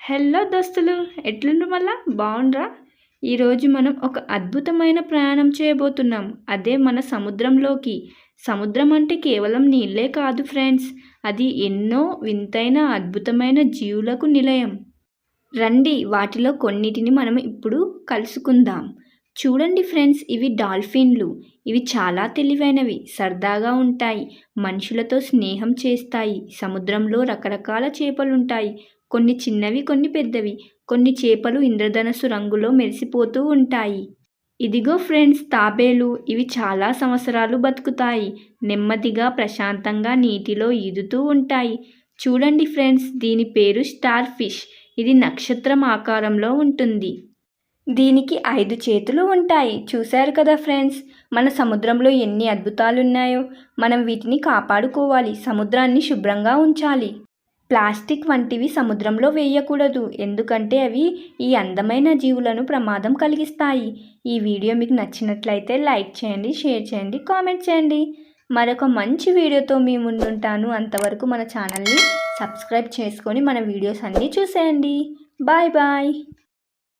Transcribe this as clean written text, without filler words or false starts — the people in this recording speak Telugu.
హలో దోస్తులు, ఎట్లుండ్రు మళ్ళా బాగుండ్రా? ఈరోజు మనం ఒక అద్భుతమైన ప్రయాణం చేయబోతున్నాం. అదే మన సముద్రంలోకి. సముద్రం అంటే కేవలం నీళ్ళే కాదు ఫ్రెండ్స్, అది ఎన్నో వింతైన అద్భుతమైన జీవులకు నిలయం. రండి, వాటిలో కొన్నిటిని మనం ఇప్పుడు కలుసుకుందాం. చూడండి ఫ్రెండ్స్, ఇవి డాల్ఫిన్లు. ఇవి చాలా తెలివైనవి, సరదాగా ఉంటాయి, మనుషులతో స్నేహం చేస్తాయి. సముద్రంలో రకరకాల చేపలుంటాయి, కొన్ని చిన్నవి, కొన్ని పెద్దవి. కొన్ని చేపలు ఇంద్రధనస్సు రంగులో మెరిసిపోతూ ఉంటాయి. ఇదిగో ఫ్రెండ్స్, తాబేలు. ఇవి చాలా సంవత్సరాలు బతుకుతాయి, నెమ్మదిగా ప్రశాంతంగా నీటిలో ఈదుతూ ఉంటాయి. చూడండి ఫ్రెండ్స్, దీని పేరు స్టార్ ఫిష్. ఇది నక్షత్రం ఆకారంలో ఉంటుంది. దీనికి 5 చేతులు ఉంటాయి. చూశారు కదా ఫ్రెండ్స్, మన సముద్రంలో ఎన్ని అద్భుతాలున్నాయో. మనం వీటిని కాపాడుకోవాలి, సముద్రాన్ని శుభ్రంగా ఉంచాలి. ప్లాస్టిక్ వంటివి సముద్రంలో వేయకూడదు, ఎందుకంటే అవి ఈ అందమైన జీవులను ప్రమాదం కలిగిస్తాయి. ఈ వీడియో మీకు నచ్చినట్లయితే లైక్ చేయండి, షేర్ చేయండి, కామెంట్ చేయండి. మరొక మంచి వీడియోతో మీ ముందుంటాను. అంతవరకు మన ఛానల్ని సబ్స్క్రైబ్ చేసుకొని మన వీడియోస్ అన్నీ చూసేయండి. Bye bye.